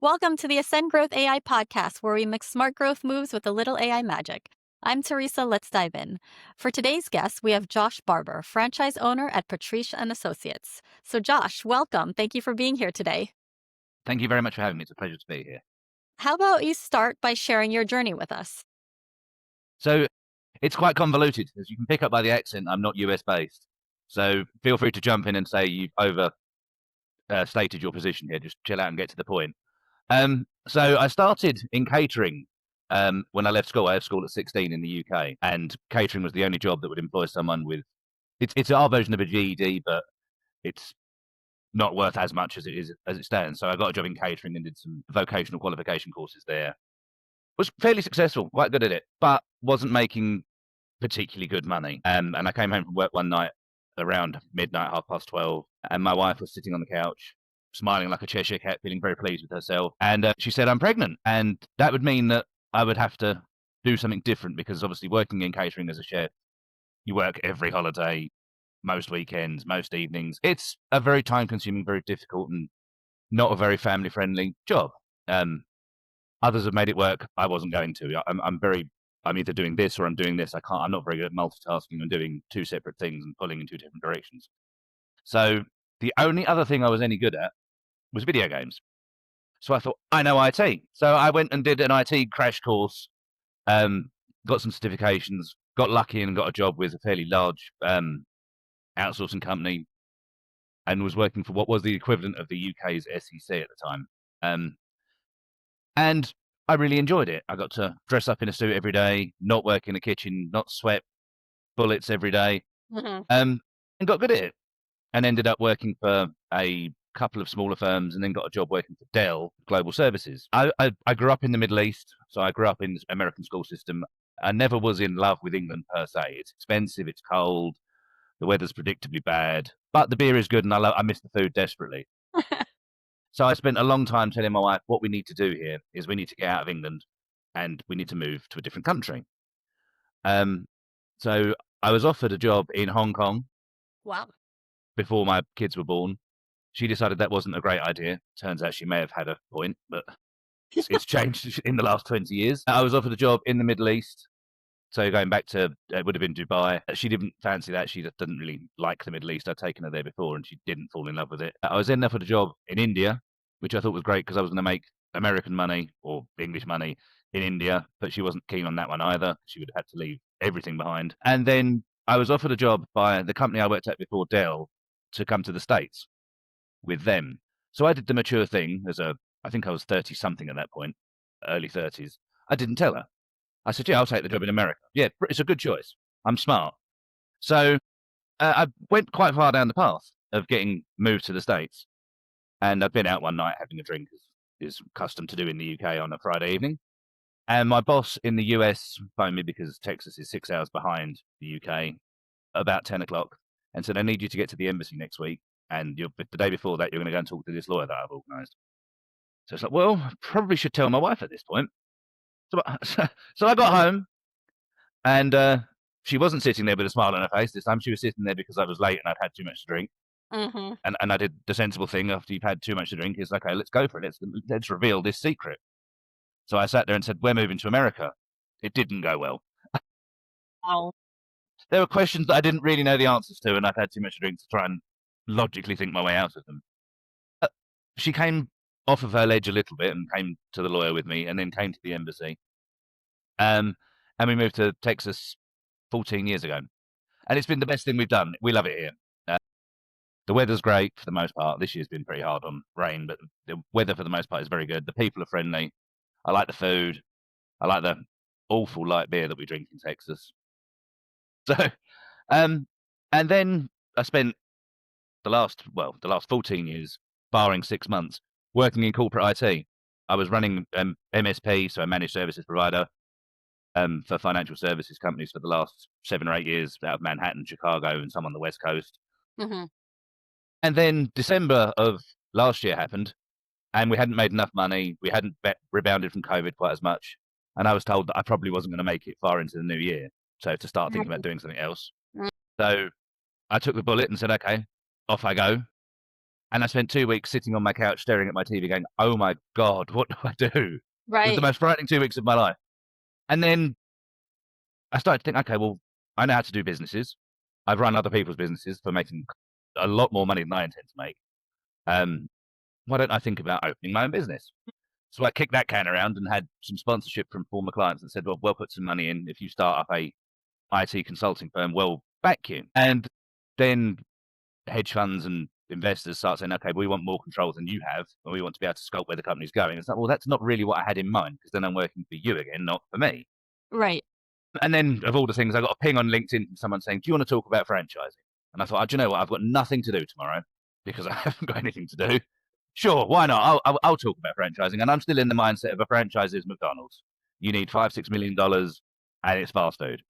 Welcome to the Ascend Growth AI podcast, where we mix smart growth moves with a little AI magic. I'm Teresa. Let's dive in. For today's guest, we have Josh Barber, franchise owner at Patrice Associates. So, Josh, welcome. Thank you for being here today. Thank you very much for having me. It's a pleasure to be here. How about you start by sharing your journey with us? So it's quite convoluted. As you can pick up by the accent, I'm not US based. So feel free to jump in and say you've stated your position here. Just chill out and get to the point. So I started in catering when I left school. I left school at 16 in the UK, and catering was the only job that would employ someone with. It's our version of a GED, but it's not worth as much as it stands. So I got a job in catering and did some vocational qualification courses there. Was fairly successful, quite good at it, but wasn't making particularly good money. And I came home from work one night around midnight, 12:30, and my wife was sitting on the couch, smiling like a Cheshire cat, feeling very pleased with herself. And she said, "I'm pregnant." And that would mean that I would have to do something different, because obviously working in catering as a chef, you work every holiday, most weekends, most evenings. It's a very time-consuming, very difficult, and not a very family-friendly job. Others have made it work. I wasn't going to. I'm either doing this or I'm doing this. I'm not very good at multitasking and doing two separate things and pulling in two different directions. So the only other thing I was any good at was video games. So I thought, I know IT. So I went and did an IT crash course, got some certifications, got lucky and got a job with a fairly large outsourcing company, and was working for what was the equivalent of the UK's SEC at the time. And I really enjoyed it. I got to dress up in a suit every day, not work in the kitchen, not sweat bullets every day, and got good at it. And ended up working for a couple of smaller firms, and then got a job working for Dell Global Services. I grew up in the Middle East, so I grew up in the American school system. I never was in love with England per se. It's expensive, it's cold, the weather's predictably bad, but the beer is good, and I miss the food desperately. So I spent a long time telling my wife, what we need to do here is we need to get out of England and we need to move to a different country. So I was offered a job in Hong Kong. Wow. Before my kids were born. She decided that wasn't a great idea. Turns out she may have had a point, but it's changed in the last 20 years. I was offered a job in the Middle East. So going back to, it would have been Dubai. She didn't fancy that. She doesn't really like the Middle East. I'd taken her there before and she didn't fall in love with it. I was then offered a job in India, which I thought was great because I was going to make American money or English money in India, but she wasn't keen on that one either. She would have had to leave everything behind. And then I was offered a job by the company I worked at before, Dell, to come to the States with them. So I did the mature thing I think I was 30 something at that point, early 30s. I didn't tell her. I said, yeah, I'll take the job in America. Yeah, it's a good choice. I'm smart. So I went quite far down the path of getting moved to the States. And I'd been out one night having a drink, as is custom to do in the UK on a Friday evening. And my boss in the US phoned me, because Texas is 6 hours behind the UK, about 10 o'clock, and said, I need you to get to the embassy next week. And the day before that, you're going to go and talk to this lawyer that I've organised. So it's like, well, I probably should tell my wife at this point. So I got home, and she wasn't sitting there with a smile on her face this time. She was sitting there because I was late and I'd had too much to drink. And I did the sensible thing after you've had too much to drink is, okay, let's go for it. Let's reveal this secret. So I sat there and said, we're moving to America. It didn't go well. Wow. There were questions that I didn't really know the answers to, and I've had too much to drink to try and logically think my way out of them. She came off of her ledge a little bit and came to the lawyer with me, and then came to the embassy. And we moved to Texas 14 years ago. And it's been the best thing we've done. We love it here. The weather's great for the most part. This year's been pretty hard on rain, but the weather for the most part is very good. The people are friendly. I like the food. I like the awful light beer that we drink in Texas. So, and then I spent the last 14 years, barring 6 months, working in corporate IT. I was running MSP, so a managed services provider, for financial services companies for the last 7 or 8 years, out of Manhattan, Chicago, and some on the West Coast. And then December of last year happened, and we hadn't made enough money. We hadn't rebounded from COVID quite as much. And I was told that I probably wasn't going to make it far into the new year. So to start thinking about doing something else. So I took the bullet and said, okay, off I go. And I spent 2 weeks sitting on my couch staring at my TV going, oh my God, what do I do? It was the Right. most frightening 2 weeks of my life. And then I started to think, okay, well, I know how to do businesses. I've run other people's businesses for making a lot more money than I intend to make. Why don't I think about opening my own business? So I kicked that can around and had some sponsorship from former clients that said, well, we'll put some money in. If you start up a IT consulting firm, we'll back you. And then hedge funds and investors start saying, okay, we want more control than you have, and we want to be able to sculpt where the company's going. It's like, well, that's not really what I had in mind, because then I'm working for you again, not for me. Right. And then, of all the things, I got a ping on LinkedIn from someone saying, do you want to talk about franchising? And I thought, oh, do you know what? I've got nothing to do tomorrow because I haven't got anything to do. Sure, why not? I'll talk about franchising. And I'm still in the mindset of a franchise is McDonald's. You need $5-6 million and it's fast food.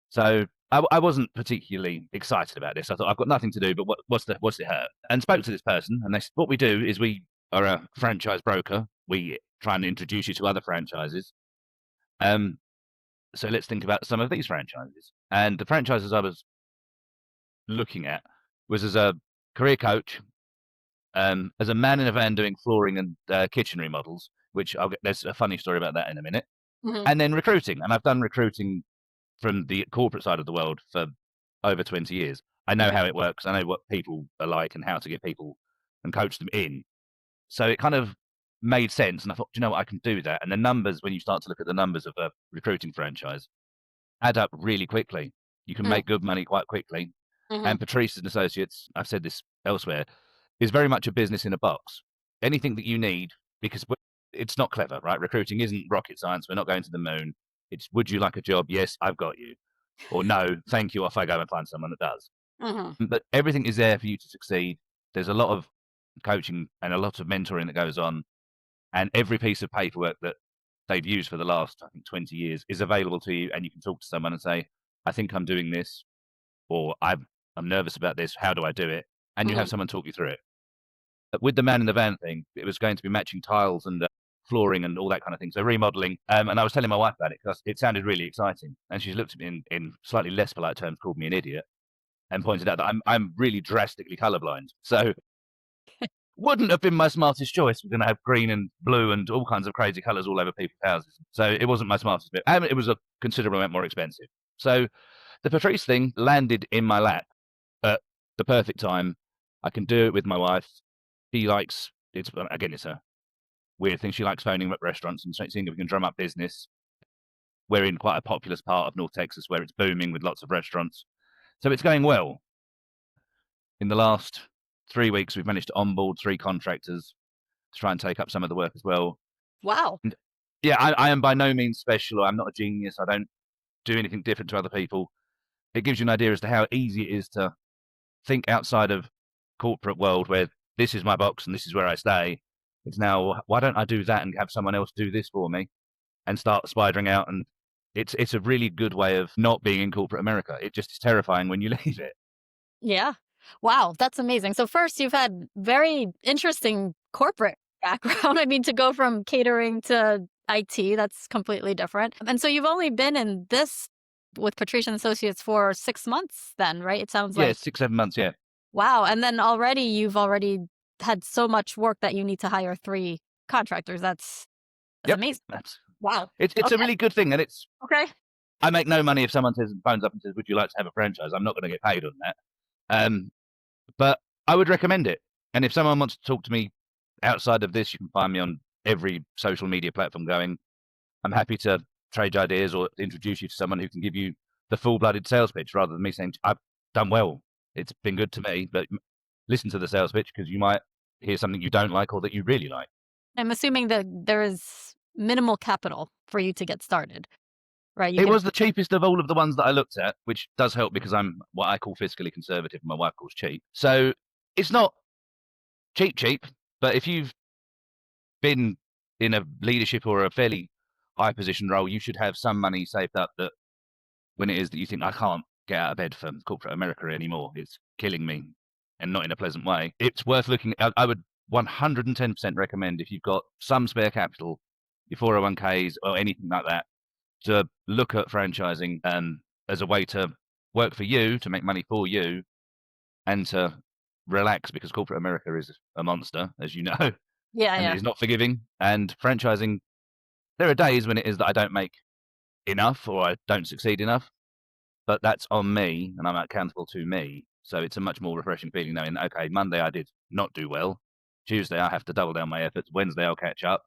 So I wasn't particularly excited about this. I thought, I've got nothing to do, but what's it hurt? And spoke to this person, and they said, what we do is we are a franchise broker. We try and introduce you to other franchises. So let's think about some of these franchises. And the franchises I was looking at was as a career coach, as a man in a van doing flooring and kitchen remodels, which there's a funny story about that in a minute. Mhm. And then recruiting. And I've done recruiting from the corporate side of the world for over 20 years. I know how it works. I know what people are like and how to get people and coach them in. So it kind of made sense. And I thought, do you know what? I can do that. And the numbers, when you start to look at the numbers of a recruiting franchise, add up really quickly. You can Mm. make good money quite quickly. Mhm. And Patrice Associates, I've said this elsewhere, is very much a business in a box. Anything that you need, because it's not clever, right? Recruiting isn't rocket science. We're not going to the moon. It's, would you like a job? Yes, I've got you. Or no, thank you, off I go and find someone that does. Mhm. But everything is there for you to succeed. There's a lot of coaching and a lot of mentoring that goes on. And every piece of paperwork that they've used for the last, I think, 20 years is available to you. And you can talk to someone and say, I think I'm doing this, or I'm nervous about this. How do I do it? And you have Mhm. someone talk you through it. But with the man in the van thing, it was going to be matching tiles and flooring and all that kind of thing. So remodeling. And I was telling my wife about it because it sounded really exciting. And she looked at me in slightly less polite terms, called me an idiot, and pointed out that I'm really drastically colorblind. So wouldn't have been my smartest choice. We're going to have green and blue and all kinds of crazy colors all over people's houses. So it wasn't my smartest bit. And it was a considerable amount more expensive. So the Patrice thing landed in my lap at the perfect time. I can do it with my wife. She likes, it's again, it's a weird thing. She likes phoning up restaurants and seeing if we can drum up business. We're in quite a populous part of North Texas where it's booming with lots of restaurants. So it's going well. In the last 3 weeks, we've managed to onboard 3 contractors to try and take up some of the work as well. Wow. And yeah, I am by no means special. I'm not a genius. I don't do anything different to other people. It gives you an idea as to how easy it is to think outside of corporate world where this is my box and this is where I stay. It's now, why don't I do that and have someone else do this for me and start spidering out? And it's a really good way of not being in corporate America. It just is terrifying when you leave it. Yeah. Wow, that's amazing. So first, you've had very interesting corporate background. I mean, to go from catering to IT, that's completely different. And so you've only been in this with Patrice and Associates for 6 months then, right? It sounds Yeah, like, 6-7 months. Yeah. wow. And then you've already had so much work that you need to hire 3 contractors. That's Yep. amazing. That's Wow. it's a Okay. really good thing, and it's Okay. I make no money if someone phones up and says, "Would you like to have a franchise?" I'm not going to get paid on that. Um, but I would recommend it. And if someone wants to talk to me outside of this, you can find me on every social media platform going. I'm happy to trade ideas or introduce you to someone who can give you the full-blooded sales pitch rather than me saying, I've done well. It's been good to me, but listen to the sales pitch because you might hear something you don't like or that you really like. I'm assuming that there is minimal capital for you to get started, right? You It can. was the cheapest of all of the ones that I looked at, which does help because I'm what I call fiscally conservative and my wife calls cheap. So it's not cheap, but if you've been in a leadership or a fairly high position role, you should have some money saved up that when it is that you think I can't get out of bed for corporate America anymore, it's killing me and not in a pleasant way. It's worth looking at. I would 110% recommend if you've got some spare capital, your 401ks or anything like that, to look at franchising as a way to work for you, to make money for you, and to relax because corporate America is a monster, as you know, Yeah, and it yeah. is not forgiving. And franchising, there are days when it is that I don't make enough or I don't succeed enough, but that's on me and I'm accountable to me. So it's a much more refreshing feeling knowing, okay, Monday I did not do well. Tuesday I have to double down my efforts. Wednesday I'll catch up.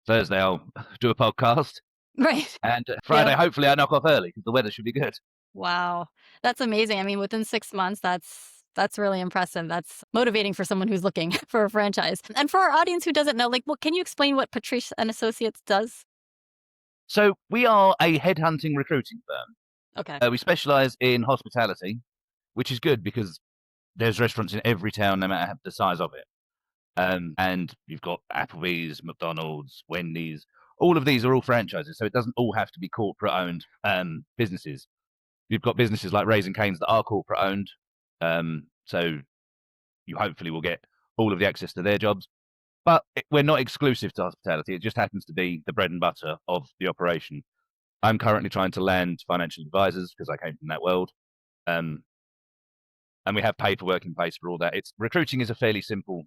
Thursday I'll do a podcast. Right. And Friday, Yep. hopefully I knock off early because the weather should be good. Wow. That's amazing. I mean, within 6 months, that's really impressive. That's motivating for someone who's looking for a franchise. And for our audience who doesn't know, like, well, can you explain what Patrice and Associates does? So we are a headhunting recruiting firm. Okay. We specialize in hospitality, which is good because there's restaurants in every town, no matter the size of it. And you've got Applebee's, McDonald's, Wendy's. All of these are all franchises, so it doesn't all have to be corporate-owned businesses. You've got businesses like Raising Cane's that are corporate-owned, so you hopefully will get all of the access to their jobs. But we're not exclusive to hospitality. It just happens to be the bread and butter of the operation. I'm currently trying to land financial advisors because I came from that world. Um, and we have paperwork in place for all that. It's recruiting is a fairly simple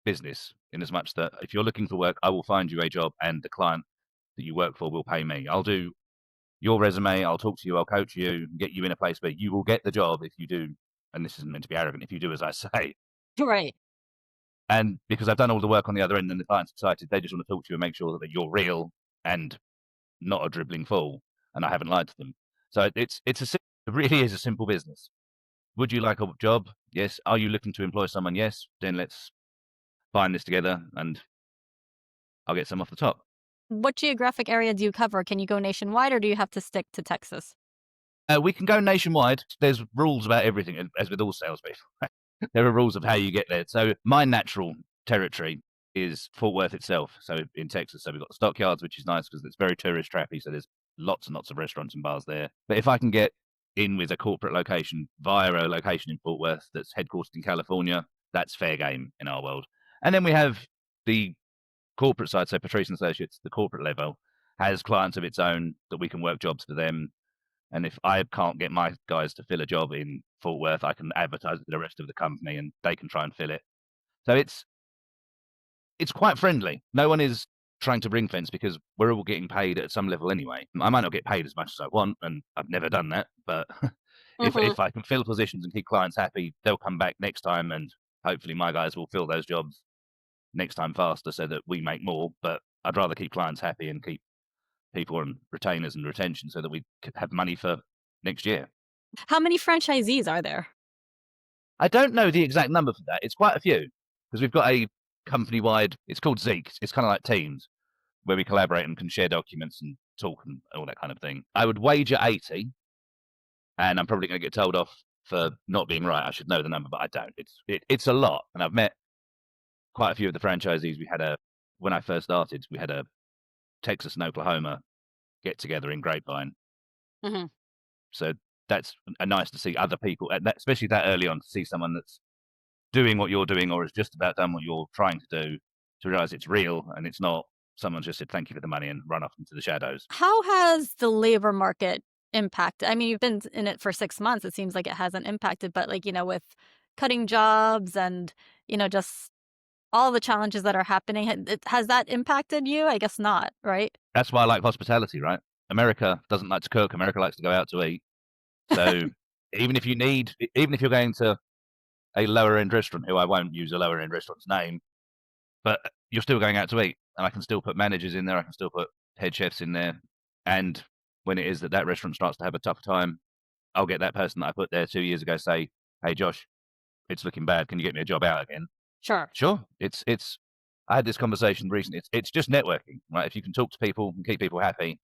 business in as much that if you're looking for work, I will find you a job and the client that you work for will pay me. I'll do your resume, I'll talk to you, I'll coach you, get you in a place where you will get the job if you do, and this isn't meant to be arrogant, if you do as I say. Right. And because I've done all the work on the other end and the client's excited, they just want to talk to you and make sure that you're real and not a dribbling fool, and I haven't lied to them. So it really is a simple business. Would you like a job? Yes. Are you looking to employ someone? Yes. Then let's find this together and I'll get some off the top. What geographic area do you cover? Can you go nationwide or do you have to stick to Texas? We can go nationwide. There's rules about everything, as with all salespeople. There are rules of how you get there. So my natural territory is Fort Worth itself. So in Texas, so we've got the stockyards, which is nice because it's very tourist trappy. So there's lots and lots of restaurants and bars there. But if I can get in with a corporate location via a location in Fort Worth that's headquartered in California, that's fair game in our world. And then we have the corporate side, so Patrice Associates, the corporate level, has clients of its own that we can work jobs for them. And if I can't get my guys to fill a job in Fort Worth, I can advertise it to the rest of the company and they can try and fill it. So it's quite friendly. No one is trying to ring fence because we're all getting paid at some level anyway. I might not get paid as much as I want, and I've never done that, but Mhm. if I can fill positions and keep clients happy, they'll come back next time and hopefully my guys will fill those jobs next time faster so that we make more. But I'd rather keep clients happy and keep people on retainers and retention so that we have money for next year. How many franchisees are there? I don't know the exact number for that. It's quite a few because we've got a company wide, it's called Zeek. It's kind of like Teams where we collaborate and can share documents and talk and all that kind of thing. I would wager 80, and I'm probably going to get told off for not being right. I should know the number, but I don't. It's a lot. And I've met quite a few of the franchisees. When I first started, we had a Texas and Oklahoma get together in Grapevine. Mhm. So that's nice to see other people, especially that early on, to see someone that's doing what you're doing or has just about done what you're trying to do, to realize it's real and it's not someone just said thank you for the money and run off into the shadows. How has the labor market impacted? I mean, you've been in it for 6 months. It seems like it hasn't impacted, but like, with cutting jobs and, just all the challenges that are happening, has that impacted you? I guess not, right? That's why I like hospitality, right? America doesn't like to cook. America likes to go out to eat. So even if you're going to a lower end restaurant, who I won't use a lower end restaurant's name, but you're still going out to eat, and I can still put managers in there. I can still put head chefs in there. And when it is that restaurant starts to have a tough time, I'll get that person that I put there 2 years ago say, "Hey, Josh, it's looking bad. Can you get me a job out again?" Sure. Sure. It's. I had this conversation recently. It's just networking, right? If you can talk to people and keep people happy,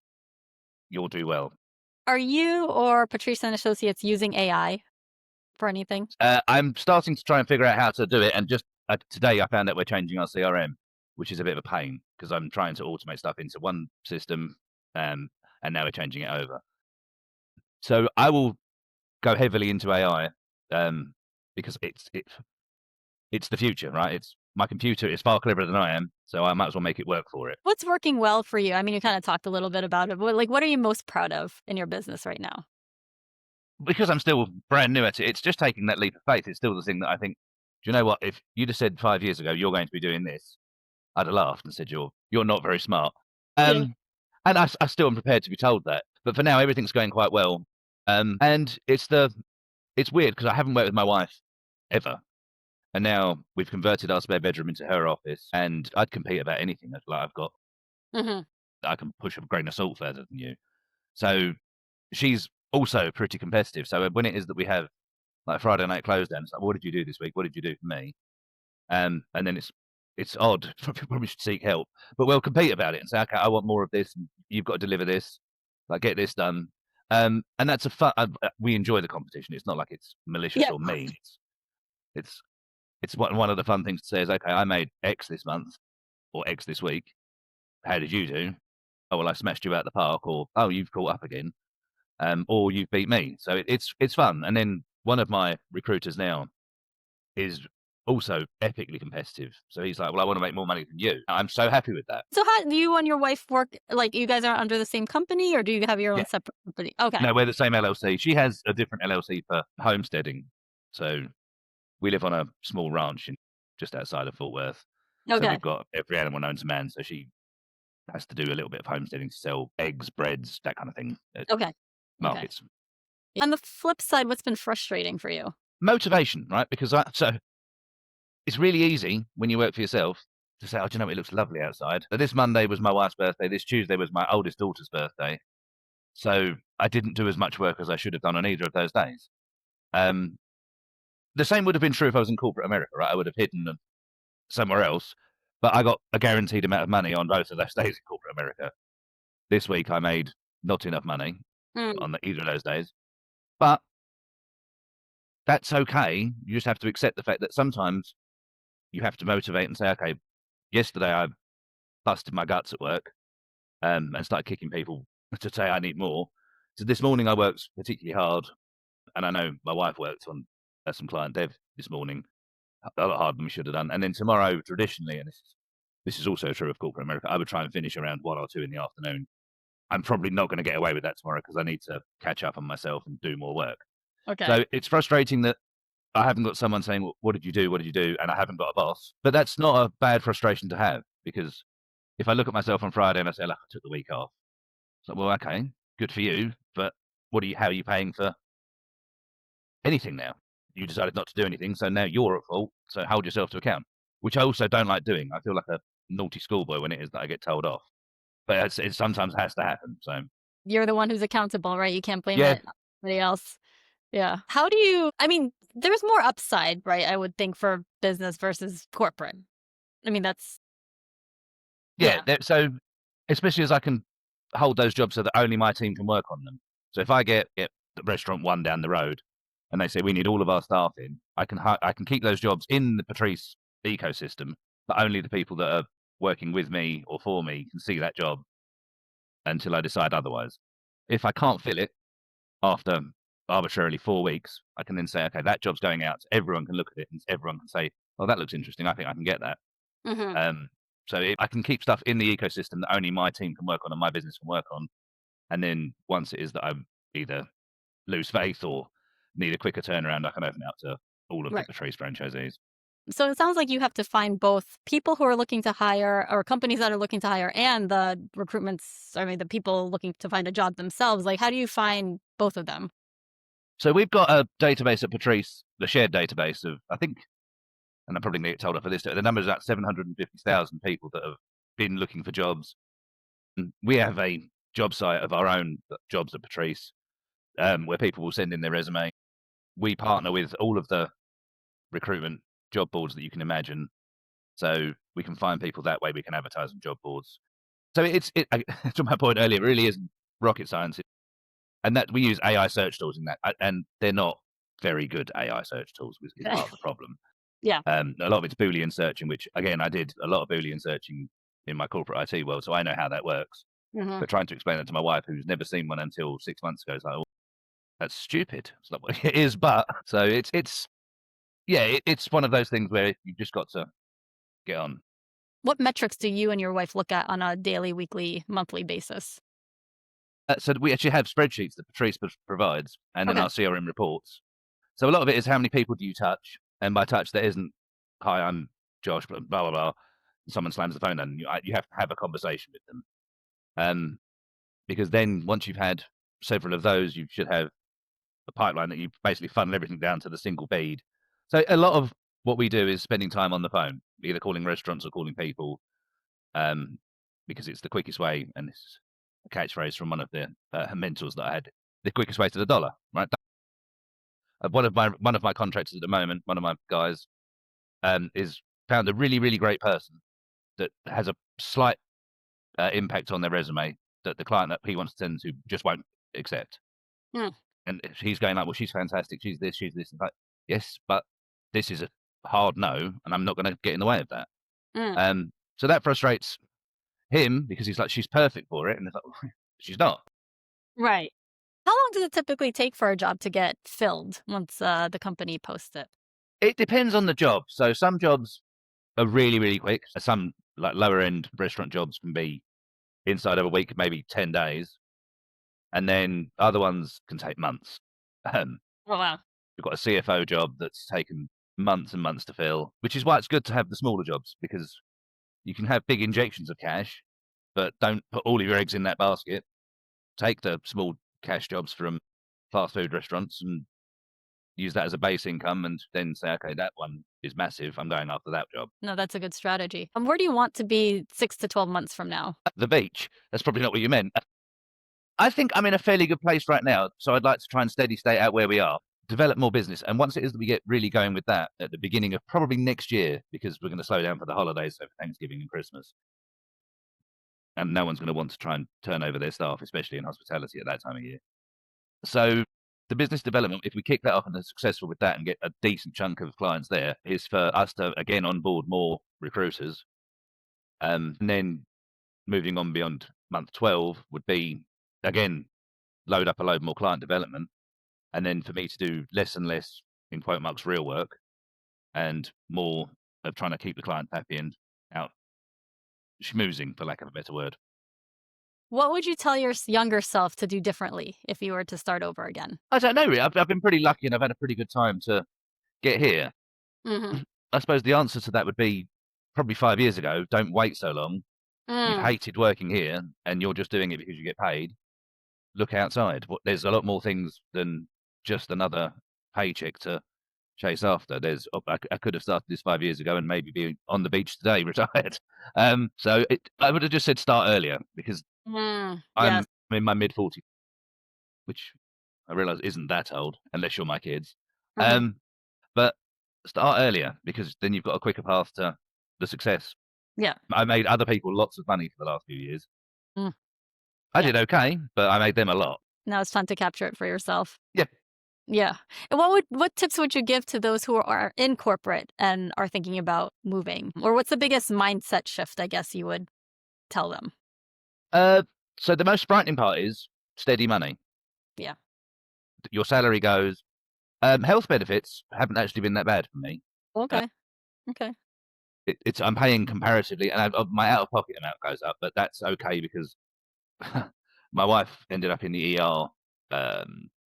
you'll do well. Are you or Patrice and Associates using AI for anything? I'm starting to try and figure out how to do it, and just today I found out we're changing our CRM, which is a bit of a pain because I'm trying to automate stuff into one system, um, and now we're changing it over. So I will go heavily into AI because it's the future, right? It's my computer is far cleverer than I am, so I might as well make it work for it. What's working well for you? I mean, you kind of talked a little bit about it, but like, what are you most proud of in your business right now? because I'm still brand new at it, it's just taking that leap of faith. It's still the thing that I think, do you know what? If you'd have said 5 years ago, you're going to be doing this, I'd have laughed and said, you're not very smart. Yeah. And I still am prepared to be told that. But for now, everything's going quite well. And it's weird because I haven't worked with my wife ever. And now we've converted our spare bedroom into her office, and I'd compete about anything. Like Mhm. I can push a grain of salt further than you. So she's also pretty competitive. So when it is that we have like Friday night close down, it's like, what did you do this week? What did you do for me? And then it's odd. Probably should seek help, but we'll compete about it and say, okay, I want more of this, and you've got to deliver this, like get this done. And that's a fun. We enjoy the competition. It's not like it's malicious Yeah. or mean. It's it's one of the fun things to say is, okay, I made X this month or X this week. How did you do? Oh well, I smashed you out the park, or oh, you've caught up again, or you've beat me. So it's fun. And then one of my recruiters now is also epically competitive. So he's like, well, I want to make more money than you. I'm so happy with that. So how do you and your wife work? Like, you guys are under the same company, or do you have your Yeah. own separate company? Okay. No, we're the same LLC. She has a different LLC for homesteading. So we live on a small ranch just outside of Fort Worth. So Okay. we've got every animal known to man. So she has to do a little bit of homesteading to sell eggs, breads, that kind of thing at Okay. Okay. markets. On the flip side, what's been frustrating for you? Motivation, right? Because so it's really easy when you work for yourself to say, oh, do you know, it looks lovely outside. So this Monday was my wife's birthday. This Tuesday was my oldest daughter's birthday. So I didn't do as much work as I should have done on either of those days. The same would have been true if I was in corporate America, right? I would have hidden them somewhere else, but I got a guaranteed amount of money on both of those days in corporate America. This week I made not enough money Mm. on either of those days, but that's okay. You just have to accept the fact that sometimes you have to motivate and say, okay, yesterday I busted my guts at work and started kicking people to say I need more. So this morning I worked particularly hard, and I know my wife worked on some client dev this morning a lot harder than we should have done. And then tomorrow, traditionally, and this is also true of corporate America, I would try and finish around 1 or 2 in the afternoon. I'm probably not going to get away with that tomorrow because I need to catch up on myself and do more work. Okay. So it's frustrating that I haven't got someone saying, well, what did you do? What did you do? And I haven't got a boss. But that's not a bad frustration to have, because if I look at myself on Friday and I say, look, I took the week off. It's like, well, okay, good for you. But how are you paying for anything now? You decided not to do anything, so now you're at fault. So hold yourself to account, which I also don't like doing. I feel like a naughty schoolboy when it is that I get told off. But it sometimes has to happen. So You're the one who's accountable, right? You can't blame yeah, it on somebody else. Yeah. How do you, I mean, there's more upside, right? I would think, for business versus corporate. I mean, that's, yeah. yeah. So especially as I can hold those jobs so that only my team can work on them. So if I get the restaurant one down the road and they say we need all of our staff in, I can keep those jobs in the Patrice ecosystem, but only the people that are working with me or for me can see that job until I decide otherwise. If I can't fill it after arbitrarily 4 weeks, I can then say, okay, that job's going out. So everyone can look at it and everyone can say, oh, that looks interesting. I think I can get that. Hmm. So I can keep stuff in the ecosystem that only my team can work on and my business can work on. And then once it is that I either lose faith or need a quicker turnaround, I can open it up to all of the Right. Patrice franchisees. So it sounds like you have to find both people who are looking to hire, or companies that are looking to hire, and the the people looking to find a job themselves. Like, how do you find both of them? So we've got a database at Patrice, the shared database of, I think, and I'm probably going to get told off for this, the number is about 750,000 people that have been looking for jobs. And we have a job site of our own, Jobs at Patrice, where people will send in their resume. We partner with all of the recruitment job boards that you can imagine. So we can find people that way. We can advertise on job boards. So to my point earlier, it really isn't rocket science. And that we use AI search tools in that, and they're not very good AI search tools, which is part of the problem. Yeah. A lot of it's Boolean searching, which again, I did a lot of Boolean searching in my corporate IT world, so I know how that works. Hmm. But trying to explain that to my wife, who's never seen one until 6 months ago, is like, oh, that's stupid. It's not what it is, but so it's one of those things where you've just got to get on. What metrics do you and your wife look at on a daily, weekly, monthly basis? So we actually have spreadsheets that Patrice provides, and then Okay. our CRM reports. So a lot of it is how many people do you touch, and by touch that isn't, "Hi, I'm Josh," blah blah blah. Someone slams the phone down, and you have to have a conversation with them, because then once you've had several of those, you should have a pipeline that you basically funnel everything down to the single bead. So a lot of what we do is spending time on the phone, either calling restaurants or calling people, um, because it's the quickest way, and this is a catchphrase from one of the mentors that I had. The quickest way to the dollar, right? One of my contractors at the moment, one of my guys, is found a really really great person that has a slight impact on their resume that the client that he wants to send to just won't accept. Mm, And he's going like, "Well, she's fantastic. She's this. She's this." Like, yes, but this is a hard no, and I'm not going to get in the way of that. mm. So that frustrates him because he's like, "She's perfect for it," and it's like, well, she's not. Right. How long does it typically take for a job to get filled once the company posts it? It depends on the job. So some jobs are really, really quick. Some like lower end restaurant jobs can be inside of a week, maybe 10 days. And then other ones can take months. Um, Oh, wow. we've got a CFO job that's taken months and months to fill, which is why it's good to have the smaller jobs because you can have big injections of cash, but don't put all of your eggs in that basket. Take the small cash jobs from fast food restaurants and use that as a base income and then say, okay, that one is massive. I'm going after that job. No, that's a good strategy. Where do you want to be 6 to 12 months from now? The beach, that's probably not what you meant. I think I'm in a fairly good place right now, so I'd like to try and steady state out where we are, develop more business, and once it is that we get really going with that at the beginning of probably next year, because we're going to slow down for the holidays, so for Thanksgiving and Christmas, and no one's going to want to try and turn over their staff, especially in hospitality at that time of year. So the business development, if we kick that off and are successful with that and get a decent chunk of clients there, is for us to again onboard more recruiters, and then moving on beyond month 12 would be again load up a load more client development, and then for me to do less and less in quote marks real work and more of trying to keep the client happy and out schmoozing, for lack of a better word. What would you tell your younger self to do differently if you were to start over again? I don't know. Really. I've been pretty lucky and I've had a pretty good time to get here. Hmm. I suppose the answer to that would be probably 5 years ago. Don't wait so long. You've Mm, hated working here and you're just doing it because you get paid. Look outside. There's a lot more things than just another paycheck to chase after. I could have started this 5 years ago and maybe be on the beach today, retired. I would have just said start earlier because I'm yes. in my mid-40s, which I realise isn't that old unless you're my kids. Hmm. Um, but start earlier because then you've got a quicker path to the success. Yeah. I made other people lots of money for the last few years. Mm, I yeah. did okay, but I made them a lot. Now it's time to capture it for yourself. Yeah. Yeah. And what tips would you give to those who are in corporate and are thinking about moving? Or what's the biggest mindset shift, I guess you would tell them? Uh, so the most frightening part is steady money. Yeah. Your salary goes. Health benefits haven't actually been that bad for me. Uh, Okay. Okay. it's I'm paying comparatively, and my out of pocket amount goes up, but that's okay because my wife ended up in the ER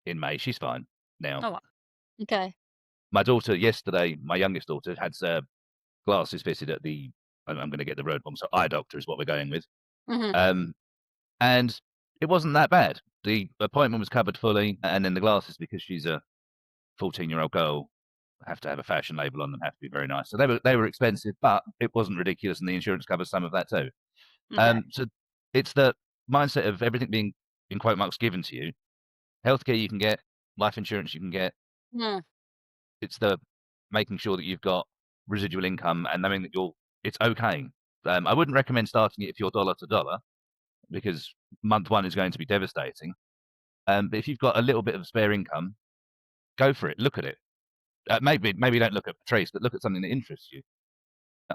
in May. She's fine now. Oh, wow. Okay. My daughter yesterday, my youngest daughter, had glasses fitted at the. I'm going to get the road bomb. So eye doctor is what we're going with. Hmm. Um, and it wasn't that bad. The appointment was covered fully, and then the glasses because she's a 14-year-old girl have to have a fashion label on them, have to be very nice. So they were expensive, but it wasn't ridiculous, and the insurance covers some of that too. Okay. So it's the mindset of everything being in quote marks given to you. Healthcare you can get, life insurance you can get. Mm, It's the making sure that you've got residual income and knowing that it's okay. I wouldn't recommend starting it if you're dollar to dollar because month one is going to be devastating. But if you've got a little bit of spare income, go for it. Look at it. Maybe don't look at Patrice, but look at something that interests you.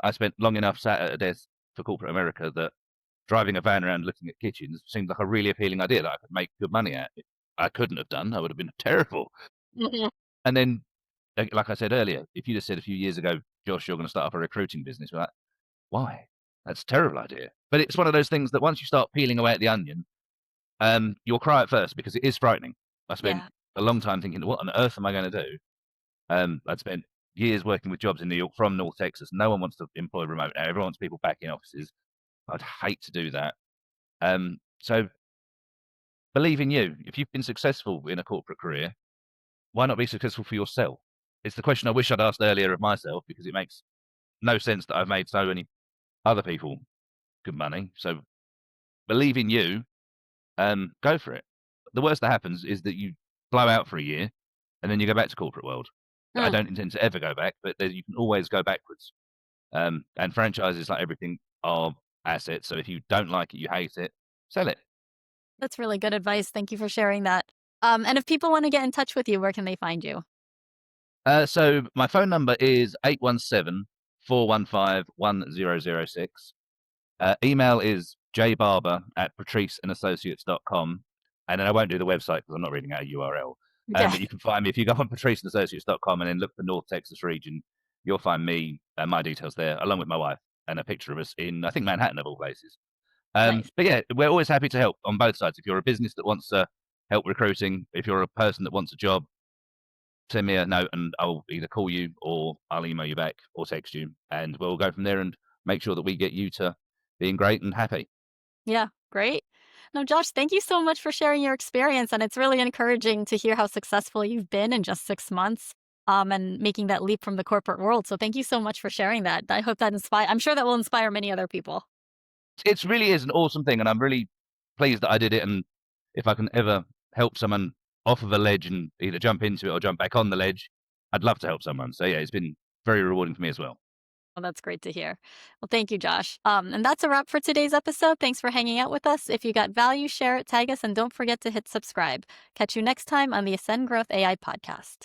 I spent long enough sat at a desk for corporate America that driving a van around looking at kitchens seemed like a really appealing idea that I could make good money at. I couldn't have done. I would have been terrible. mhm. And then, like I said earlier, if you just said a few years ago, Josh, you're going to start up a recruiting business, we're like, why? That's a terrible idea. But it's one of those things that once you start peeling away at the onion, You'll cry at first because it is frightening. I spent Yeah. a long time thinking, what on earth am I going to do? I'd spent years working with jobs in New York from North Texas. No one wants to employ remote now. Everyone wants people back in offices. I'd hate to do that. So believe in you. If you've been successful in a corporate career, why not be successful for yourself? It's the question I wish I'd asked earlier of myself because it makes no sense that I've made so many other people good money. So believe in you and go for it. The worst that happens is that you blow out for a year and then you go back to corporate world. I Mm, don't intend to ever go back, but you can always go backwards. And franchises, like everything, are assets. So if you don't like it, you hate it, sell it. that's really good advice. Thank you for sharing that. And if people want to get in touch with you, where can they find you? So my phone number is 817-415-1006. Email is jbarber@patriceandassociates.com. And then I won't do the website because I'm not reading out a URL. Yeah. But you can find me if you go on patriceandassociates.com and then look for North Texas region. You'll find me and my details there, along with my wife and a picture of us in, I think, Manhattan of all places. Nice. But yeah, we're always happy to help on both sides. If you're a business that wants to help recruiting, if you're a person that wants a job, send me a note and I'll either call you or I'll email you back or text you, and we'll go from there and make sure that we get you to being great and happy. Yeah, great. No, Josh, thank you so much for sharing your experience. And it's really encouraging to hear how successful you've been in just 6 months and making that leap from the corporate world. So thank you so much for sharing that. I hope that I'm sure that will inspire many other people. It really is an awesome thing, and I'm really pleased that I did it. And if I can ever help someone off of a ledge and either jump into it or jump back on the ledge, I'd love to help someone. So yeah, it's been very rewarding for me as well. Well, that's great to hear. Well, thank you, Josh. And that's a wrap for today's episode. Thanks for hanging out with us. If you got value, share it, tag us, and don't forget to hit subscribe. Catch you next time on the Ascend Growth AI podcast.